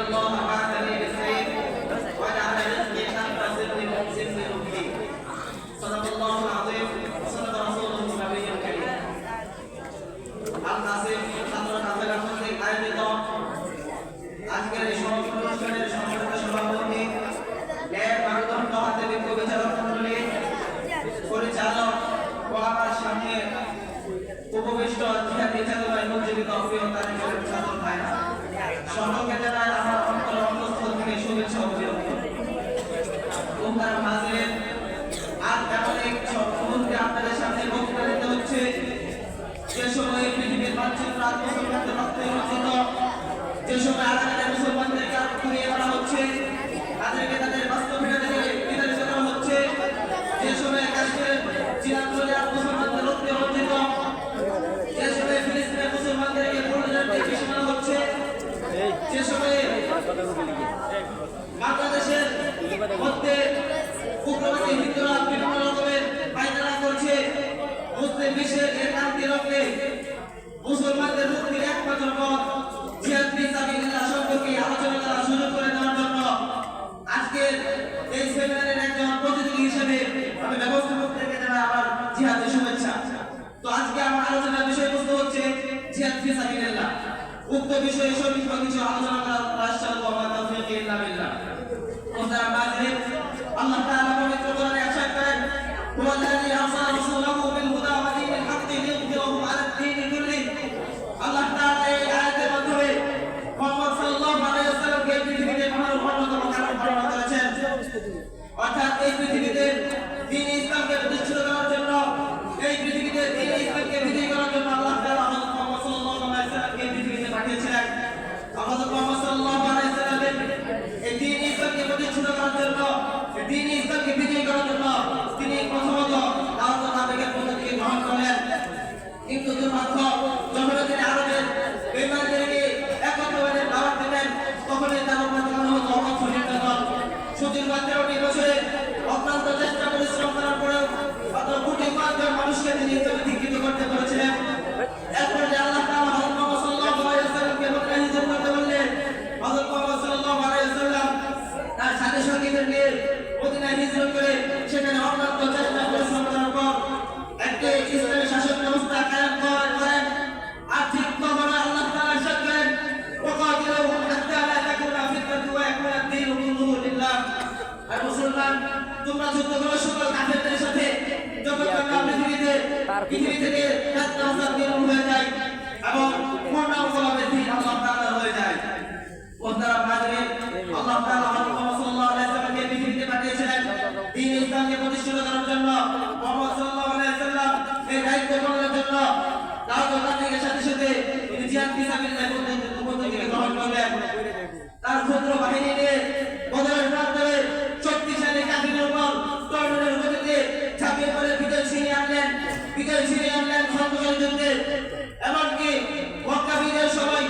الله بعثني بالسيف وجعل رزقي تحت سن ركبي صدق الله العظيم وصدق رسوله النبي الكريم القاسم ছাত্র কাফেলা কর্তৃক আয়োজিত আজকের এই সমাবেশ অনুষ্ঠানের সম্মানিত সভাপতি ন্যায় মানদণ্ড হাতে বিজ্ঞ বিচারক মণ্ডলী পরিচালক ও আমার সামনে উপবিষ্ট জিহাদি চেতনায় উজ্জীবিত প্রিয় তারেকের ছাত্র ভাইরা সকলকে জানাই আমার অন্তরের অন্তঃস্থল থেকে শুভেচ্ছা ও অভিনন্দন। তোমরা মাঝে আজ এমন এক মুহূর্তে আপনাদের সামনে বক্তব্য দিতে হচ্ছে যে সময় পৃথিবীর মানচিত্র মুসলমানদের রক্তে রচিত, যে সময় আগামী মুসলমানদেরকে ঘুরিয়ে মারা হচ্ছে, তাদেরকে তাদের বাস্তবতা থেকে বিতাড়িত করা হচ্ছে, যে সময় কাশ্মীরের চিরাঞ্চলীয় মুসলমানদের রক্তে রচিত, যে সময় ফিলিস্তিনের মুসলমানদেরকে পরিণতি সীমানা হচ্ছে, যে সময়ে বাংলাদেশের মধ্যে উগ্রবাদী হিন্দুরা বিভিন্ন রকমের পায়তারা করছে, মুসলিম বিশ্বের একান্তি রক্ষে মুসলমানদের মুক্তির একমাত্র পথ জিহাদ ফি সাবিলিল্লাহ সম্পর্কে আলোচনা করার সুযোগ করে দেওয়ার জন্য আজকের এই সেমিনারের একজন প্রতিনিধি হিসেবে আমি ব্যবস্থাপকদেরকে জানাই আমার জিহাদের শুভেচ্ছা। তো আজকে আমার আলোচনার বিষয়বস্তু হচ্ছে জিহাদ ফি সাবিলিল্লাহ। উক্ত বিষয়ে সংক্ষিপ্ত কিছু আলোচনা করার প্রয়াস চালাবো আমার তৌফিক ইল্লা বিল্লাহ। মুহতারাম হাজিরিন, আল্লাহ তাআলা পবিত্র কোরআনে ইরশাদ করেন, ওয়াল্লাযী আরসালা রাসূলাহু বিল হুদা ওয়া দীনিল হাক্কি লিইয়ুযহিরাহু আলা দ্দীনি কুল্লিহি। আল্লাহ তাআলা এই আয়াতের মাধ্যমে মুহাম্মদ সাল্লাল্লাহু আলাইহি ওয়াসাল্লামকে পৃথিবীতে মানব অন্যতম কারণ বর্ণনা করেছেন, অর্থাৎ এই পৃথিবীতে দ্বীন ইসলামকে প্রতিষ্ঠিত করার জন্য, এই পৃথিবীতে দ্বীন ইসলামকে বিজয়ী করার জন্য আল্লাহ তাআলা হযরত মুহাম্মদ সাল্লাল্লাহু আলাইহি ওয়াসাল্লামকে পৃথিবীতে পাঠিয়েছিলেন। হযরত মুহাম্মদ সাল্লাল্লাহু আলাইহি ওয়াসাল্লাম এই দ্বীন ইসলামকে প্রতিষ্ঠিত করার জন্য, দ্বীন ইসলামকে বিজয়ী করার জন্য তিনি প্রথমত দাওয়াত তাবলীগের পদ্ধতিকে গ্রহণ করলেন। কিন্তু দুর্ভাগ্য, যখন তিনি আরবের বেঈমানদেরকে একত্রভাবে দাওয়াত দিলেন, তখনই তার উপর চালানো হতো অকথ্য নির্যাতন। সুদীর্ঘ 13টি বছরে অক্লান্ত চেষ্টা পরিশ্রম করার পরেও মাত্র কোটি মানুষকে তিনি দীক্ষিত করতে পেরেছিলেন। এরপর যে আল্লাহ তাআলা হযরত মুহাম্মদ সাল্লাল্লাহু আলাইহি ওয়াসাল্লামকে মক্কা হিজরত করতে বললেন, হযরত মুহাম্মদ সাল্লাল্লাহু আলাইহি ওয়াসাল্লাম তার সাথী সঙ্গীদেরকে মদিনায় হিজরত করে সেখানে অক্লান্ত চেষ্টা পরিশ্রম করার পর একটি ইসলামী শাসন ব্যবস্থা কায়েম করেন। আর ঠিক তখন আল্লাহ তাআলা ইরশাদ করেন, ওয়াকাতিলুহুম হাত্তা লা তাকুনা ফিতনাতুন ওয়া ইয়াকুনা আদ-দীনু কুল্লুহু লিল্লাহ। আর মুসলমান, তোমরা যুদ্ধ করো সকল কাফেরদের সাথে, যতক্ষণ না পৃথিবী থেকে ফিতনা দূর হয়ে যায় এবং পূর্ণাঙ্গভাবে দ্বীন আল্লাহ তাআলা হয়ে যায়। মুহতারাম হাজিরিন, আল্লাহ তাআলা হযরত মুহাম্মদ সাল্লাল্লাহু আলাইহি ওয়াসাল্লামকে পৃথিবীতে পাঠিয়েছিলেন দ্বীন ইসলামকে প্রতিষ্ঠিত করার জন্য। মুহাম্মদ সাল্লাল্লাহু আলাইহি ওয়াসাল্লাম এই দায়িত্ব পালনের জন্য দাওয়াত তাবলীগের সাথে সাথে তিনি জিহাদ ফি সাবিলিল্লাহ পদ্ধতিকে গ্রহণ করলেন। তার ক্ষুদ্র বাহিনী নিয়ে বদরের প্রান্তরে শক্তিশালী কাফিরের উপর টর্নেডোর গতিতে ঝাঁপিয়ে পড়ে বিজয় ছিনিয়ে আনলেন খন্দকের যুদ্ধে। এমনকি মক্কা বিজয়ের সময়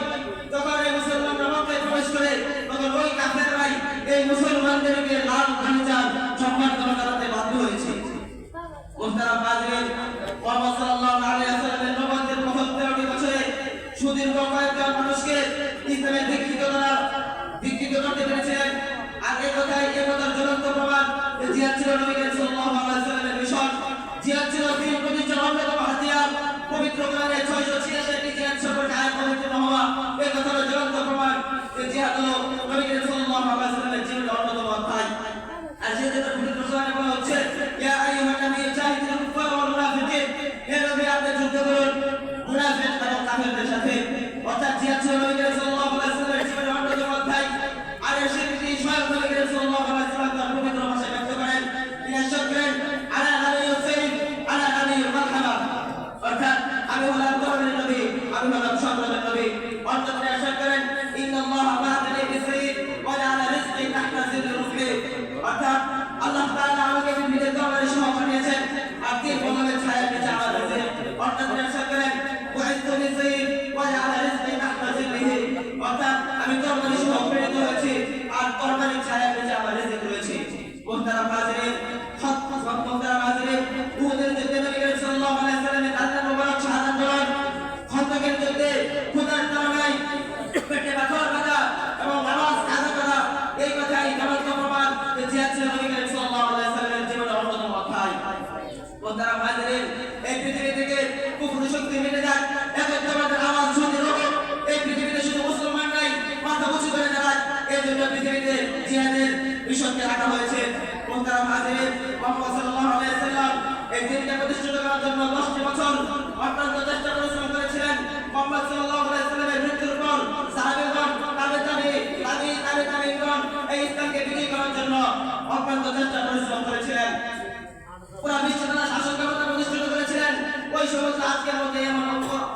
যখন এই মুসলমানরা মক্কায় প্রবেশ করে, তখন ওই কাফেররাই এই মুসলমানদেরকে লাল খানিচার সম্বর্ধনা করাতে বাধ্য হয়েছে। মুহতারাম হাজিরিন, মুহাম্মদ সাল্লাল্লাহু আলাইহি ওয়াসাল্লামের নবুয়তের প্রথম 13টি বছরে সুদীর্ঘ কয়েকজন মানুষকে ইসলামে দীক্ষিত করতে পেরেছিলেন। আর এই কথার জ্বলন্ত প্রমাণ জিহাদ ছিল নবী করিম সাল্লাল্লাহু আলাইহি ওয়াসাল্লামের মিশন। জিহাদ ছিল দ্বীন প্রতিষ্ঠার অন্যতম হাতিয়ার। পবিত্র কোরআনে 686টি জিহাদ সম্পর্কে আয়াত অবতীর্ণ হওয়া এই কথার জ্বলন্ত প্রমাণ যে জিহাদ হলো নবী করিম সাল্লাল্লাহু আলাইহি ওয়াসাল্লামের জীবনের অন্যতম অধ্যায়। আর সেটা পবিত্র কোরআনে বলা হচ্ছে, ইয়া আইয়ুহান নাবী জাহিদুল কুফার ওয়াল মুনাফিকিন, হে নবী আপনি যুদ্ধ করুন মুনাফিক এবং কাফেরদের সাথে। অর্থাৎ জিহাদ ছিল নবী করিম সাল্লাল্লাহু আলাইহি ওয়াসাল্লামের জীবনের অন্যতম অধ্যায়। আর এই সেটি স্বয়ং নবী করিম সাল্লাল্লাহু আলাইহি ওয়াসাল্লাম তার পবিত্র ভাষায় ব্যক্ত করেন। তিনি ইরশাদ করেন, আনা নাবিয়্যুস সাইয়্যিদ, আনা নাবিয়্যুল মারহাবা। অর্থাৎ আমি হলাম করণের নবী, আমি হলাম সংগ্রামের নবী। অর্থাৎ তিনি ইরশাদ করেন, ইন্নাল্লাহা বা'আথানি বিস-সাইয়্যিদ ওয়া জা'আলা রিজকি তাহতা সিদরি রুকবি। অর্থাৎ আল্লাহ তাআলা আমাকে পৃথিবীতে তরবারির সহ পাঠিয়েছেন আর তিন পলকের ছায়ার নিচে আমার রিজিক। অর্থাৎ তিনি ইরশাদ করেন, বু'ইসতু বিস-সাইয়্যিদ ওয়া জা'আলা রিজকি তাহতা সিদরিহি। অর্থাৎ আমি তরবারির সহ প্রেরিত হয়েছি আর তরবারির ছায়ার নিচে আমার রিজিক রয়েছে। মুহতারাম হাজিরিন, উহুদের যুদ্ধে নবী করিম সাল্লাল্লাহু আলাইহি ওয়াসাল্লামের দাঁতে মোবারক শাহাদাত বরণ, খন্দকের যুদ্ধে ক্ষুধার তাড়নায় পেটে পাথর বাঁধা এবং নামাজ মিটে যাক, একত্রবাদের আওয়াজ শুনতে হবে। এই পৃথিবীতে শুধু মুসলমানরাই মাথা উঁচু করে দাঁড়ায়, এই জন্য পৃথিবীতে জিহাদের মিশনকে রাখা হয়েছে। মুহতারাম হাজিরিন, মুহাম্মদ সাল্লাল্লাহু আলাইহি ওয়াসাল্লাম এই দিনকে প্রতিষ্ঠিত করার জন্য 10টি বছর অত্যন্ত চেষ্টা পরিশ্রম করেছিলেন। মুহাম্মদ সাল্লাল্লাহু আলাইহি ওয়াসাল্লামের মৃত্যুর পর সাহাবীগণ তাবেঈগণ এই ইসলামকে বিজয়ী করার জন্য অত্যন্ত চেষ্টা পরিশ্রম করেছিলেন। পুরা বিশ্বে তারা শাসন ব্যবস্থা প্রতিষ্ঠিত করেছিলেন। ওই সমস্ত আজকের মধ্যে এমন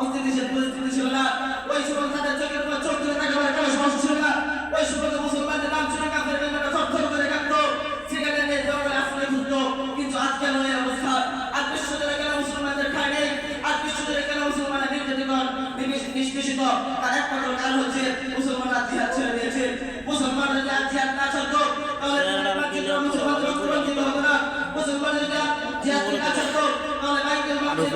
অস্থিতিশীল পরিস্থিতি ছিল না। ওই সমস্ত তাদের চোখের উপর চোখ তুলে তাকাবার কোনো সমস্যা ছিল না। ওই সমস্ত মুসলমানদের নাম শুনে কাফের বেঈমানরা থরথর করে কাঁপতো, সেখানে জঙ্গলে আশ্রয় খুঁজতো। কিন্তু আজকে নয় এই অবস্থা। আজ বিশ্বজুড়ে কেন মুসলমানদের ঠাঁই নেই? আজ বিশ্বজুড়ে কেন মুসলমানরা নির্যাতিত নিষ্পেষিত? তার একমাত্র কারণ হচ্ছে মুসলমানরা জিহাদ ছেড়ে দিয়েছে। মুসলমানরা যদি আজ জিহাদ না ছাড়তো তাহলে মুসলমানদের রক্ত রঞ্জিত হতো না। মুসলমানরা যদি জিহাদ না ছাড়তো তাহলে বাইতুল মাকদিস